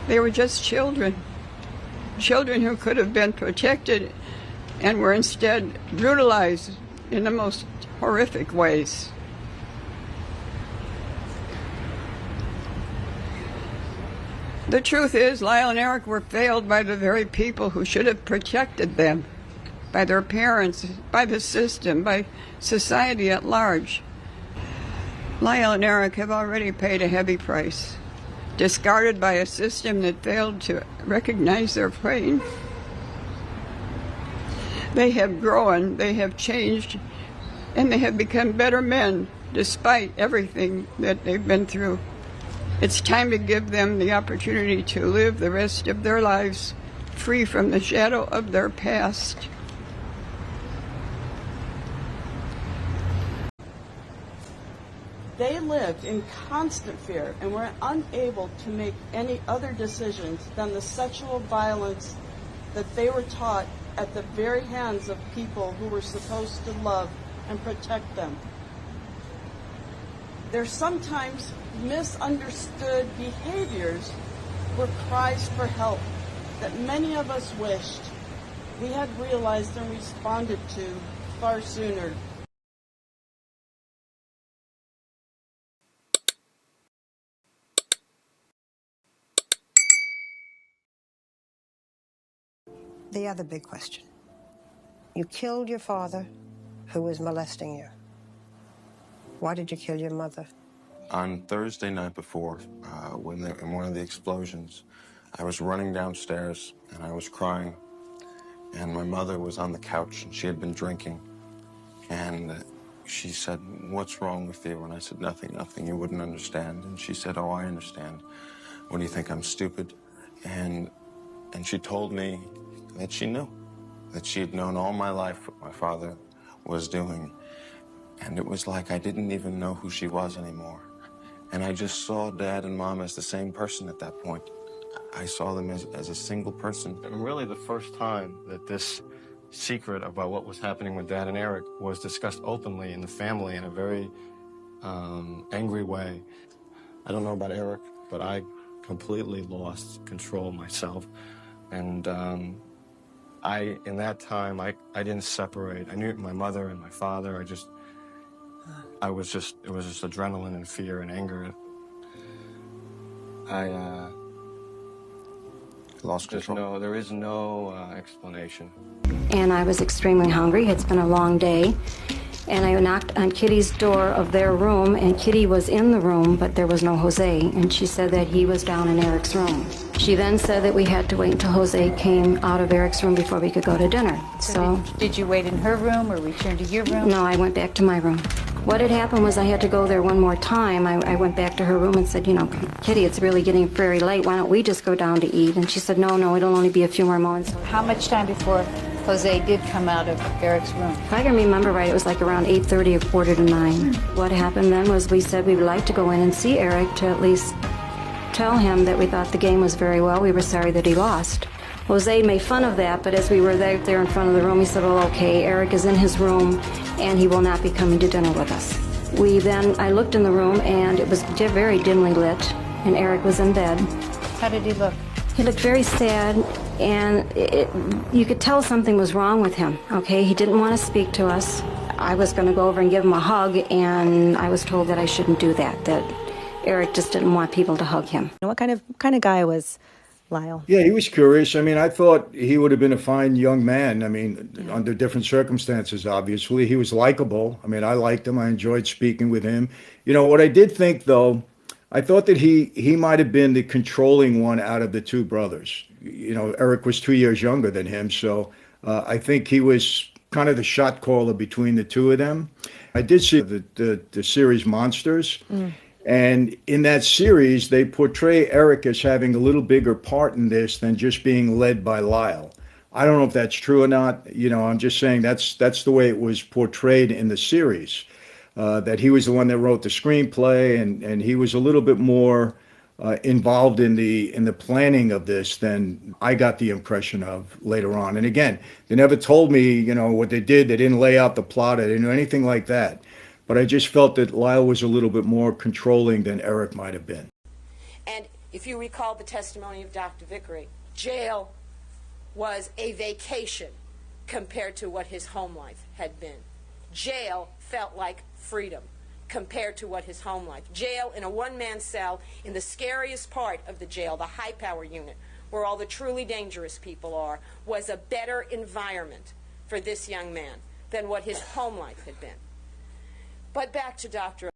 They were just children. Children who could have been protected and were instead brutalized in the most horrific ways. The truth is, Lyle and Eric were failed by the very people who should have protected them, by their parents, by the system, by society at large. Lyle and Eric have already paid a heavy price, discarded by a system that failed to recognize their pain. They have grown, they have changed, and they have become better men despite everything that they've been through. It's time to give them the opportunity to live the rest of their lives free from the shadow of their past. They lived in constant fear and were unable to make any other decisions than the sexual violence that they were taught at the very hands of people who were supposed to love and protect them. Their sometimes misunderstood behaviors were cries for help that many of us wished we had realized and responded to far sooner. The other big question. You killed your father, who was molesting you. Why did you kill your mother? On Thursday night before, in one of the explosions, I was running downstairs and I was crying. And my mother was on the couch and she had been drinking. And she said, "What's wrong with you?" And I said, "Nothing, nothing. You wouldn't understand." And she said, "Oh, I understand. What do you think, I'm stupid?" And she told me that she knew, that she had known all my life what my father was doing. And it was like I didn't even know who she was anymore. And I just saw Dad and Mom as the same person at that point. I saw them as a single person. And really the first time that this secret about what was happening with Dad and Eric was discussed openly in the family in a very angry way. I don't know about Eric, but I completely lost control myself. And in that time, I didn't separate. I knew my mother and my father. It was just adrenaline and fear and anger. I lost control. There is no explanation. And I was extremely hungry. It's been a long day. And I knocked on Kitty's door of their room, and Kitty was in the room, but there was no Jose. And she said that he was down in Eric's room. She then said that we had to wait until Jose came out of Eric's room before we could go to dinner. So did you wait in her room or return to your room? No, I went back to my room. What had happened was I had to go there one more time. I went back to her room and said, "Kitty, it's really getting very late. Why don't we just go down to eat?" And she said, no, it'll only be a few more moments. How much time before Jose did come out of Eric's room? If I can remember right, it was like around 8:30 or 8:45. What happened then was we said we would like to go in and see Eric to at least tell him that we thought the game was very well. We were sorry that he lost. Jose made fun of that, but as we were there in front of the room, he said, "Well, okay, Eric is in his room and he will not be coming to dinner with us." I looked in the room and it was very dimly lit and Eric was in bed. How did he look? He looked very sad, and you could tell something was wrong with him, okay? He didn't want to speak to us. I was going to go over and give him a hug, and I was told that I shouldn't do that Eric just didn't want people to hug him. What kind of guy was Lyle? Yeah, he was curious. I mean, I thought he would have been a fine young man. I mean, under different circumstances, obviously. He was likable. I mean, I liked him. I enjoyed speaking with him. What I did think, though, I thought that he might have been the controlling one out of the two brothers. Eric was 2 years younger than him, so I think he was kind of the shot caller between the two of them. I did see the series Monsters, and in that series, they portray Eric as having a little bigger part in this than just being led by Lyle. I don't know if that's true or not. I'm just saying that's the way it was portrayed in the series. That he was the one that wrote the screenplay, and he was a little bit more involved in the planning of this than I got the impression of later on. And again, they never told me, what they did. They didn't lay out the plot. They didn't do anything like that. But I just felt that Lyle was a little bit more controlling than Eric might have been. And If you recall the testimony of Dr. Vickery, jail was a vacation compared to what his home life had been. Jail felt like freedom compared to what his home life. Jail in a one-man cell in the scariest part of the jail, the high-power unit, where all the truly dangerous people are, was a better environment for this young man than what his home life had been. But back to Dr.